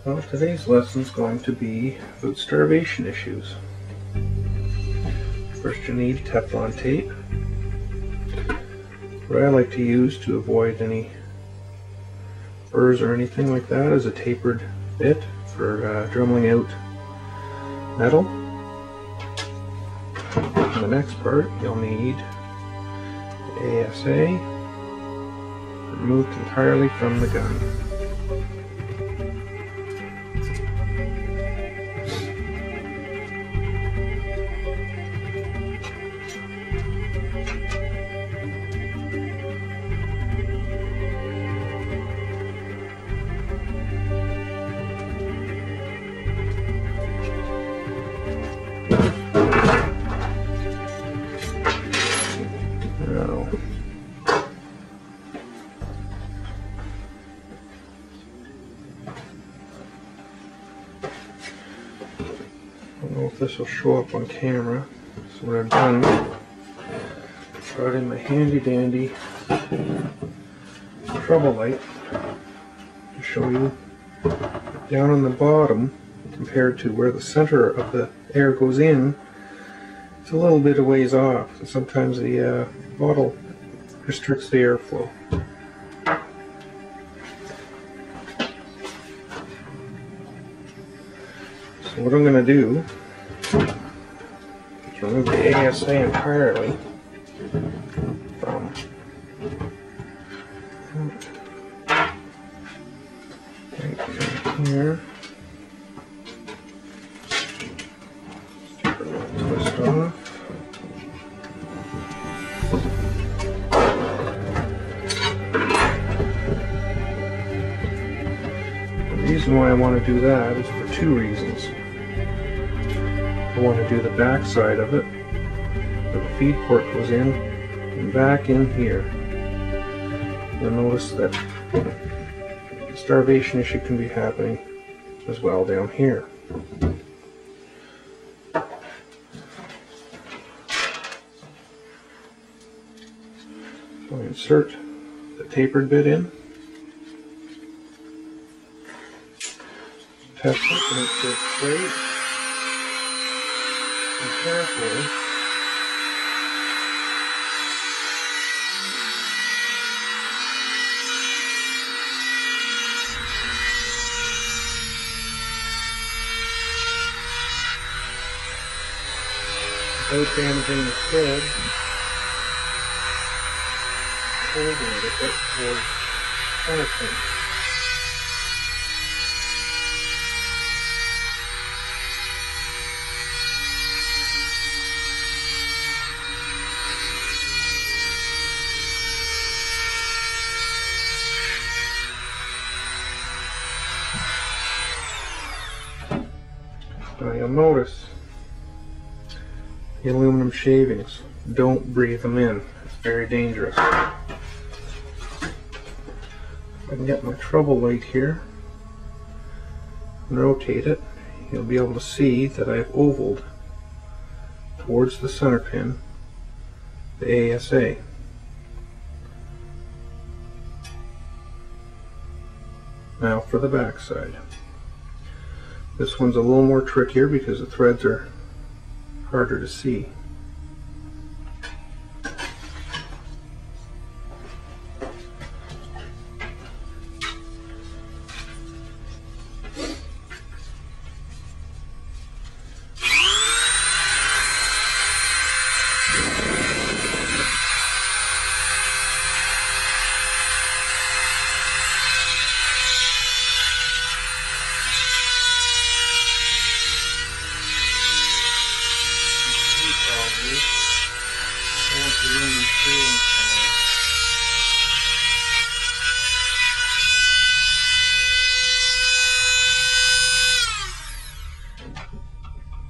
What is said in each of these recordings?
Well, today's lesson is going to be about starvation issues. First you need Teflon tape. What I like to use to avoid any burrs or anything like that is a tapered bit for dremeling out metal. In the next part you'll need the ASA removed entirely from the gun. I don't know if this will show up on camera. So what I've done, brought in my handy dandy trouble light to show you down on the bottom compared to where the center of the air goes in. It's a little bit of ways off, and sometimes the bottle restricts the airflow. So what I'm going to do is remove the ASA entirely from right here. Twist off. The reason why I want to do that is for two reasons. I want to do the back side of it, where the feed port goes in, and back in here. You'll notice that the starvation issue can be happening as well down here. So I insert the tapered bit in. Test it to make sure it's straight. And carefully without damaging the thread, holding it a bit towards center pin. Now you'll notice the aluminum shavings. Don't breathe them in. It's very dangerous. If I can get my trouble light here and rotate it, you'll be able to see that I've ovaled towards the center pin the ASA. Now for the back side. This one's a little more trickier because the threads are harder to see.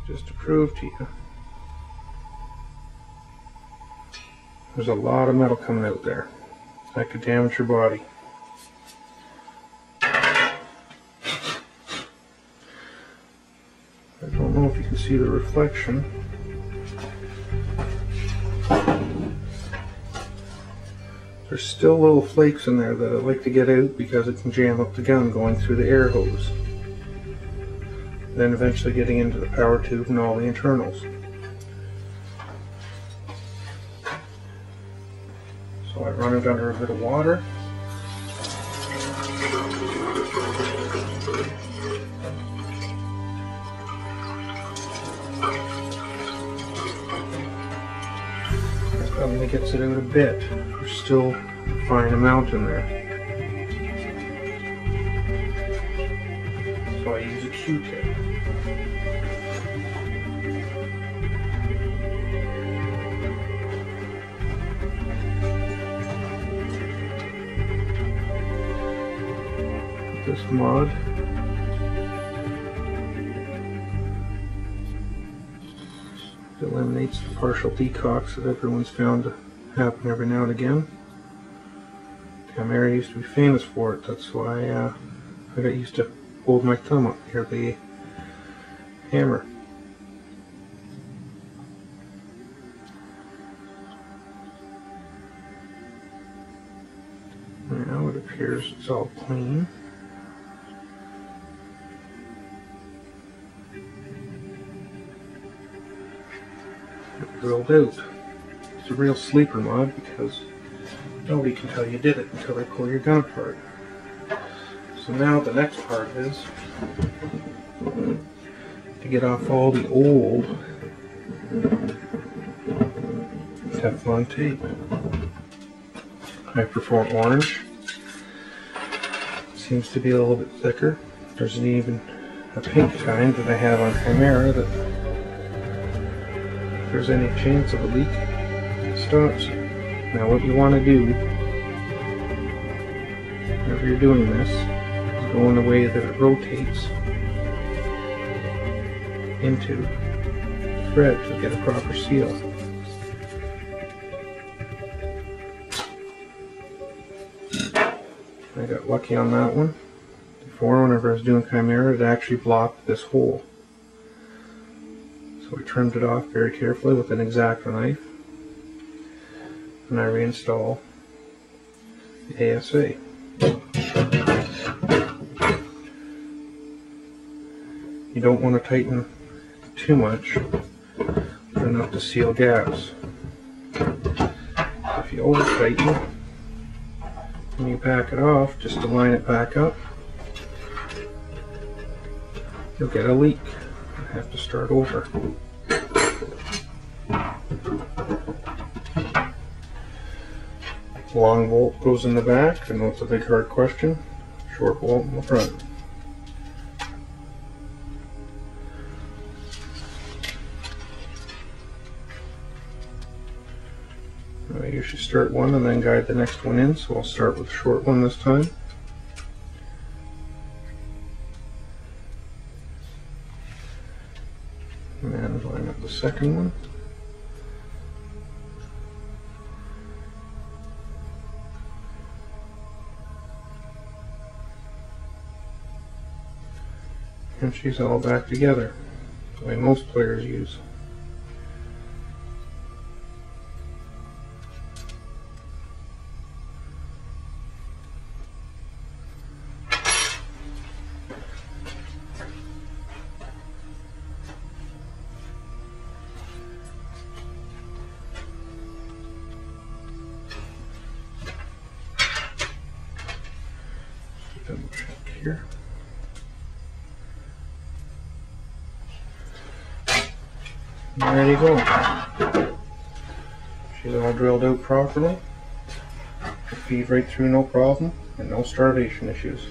Just to prove to you, there's a lot of metal coming out there. That could damage your body. I don't know if you can see the reflection. There's still little flakes in there that I'd like to get out because it can jam up the gun going through the air hose. then eventually getting into the power tube and all the internals. So I run it under a bit of water. That probably gets it out a bit. There's still a fine amount in there. So I use a Q-tip. This mod eliminates the partial decocks that everyone's found to happen every now and again. Chimera used to be famous for it. That's why I got used to hold my thumb up near the hammer. Now it appears it's all clean. Drilled out. It's a real sleeper mod because nobody can tell you did it until they pull your gun apart. So now the next part is to get off all the old Teflon tape. I prefer orange. It seems to be a little bit thicker. There's even a pink kind that I have on Chimera that if there's any chance of a leak, it stops. Now what you want to do whenever you're doing this is go in a way that it rotates into the thread to get a proper seal. I got lucky on that one. Before, whenever I was doing Chimera, it actually blocked this hole. So I trimmed it off very carefully with an X-Acto knife, and I reinstall the ASA. You don't want to tighten too much, but enough to seal gaps. If you over tighten, when you back it off, just to line it back up, you'll get a leak. You have to start over. Long bolt goes in the back. I know it's a big hard question. Short bolt in the front. I usually start one and then guide the next one in, so I'll start with the short one this time. And line up the second one. And she's all back together, the way most players use. Double check here. And there you go. She's all drilled out properly. Feed right through, no problem, and no starvation issues.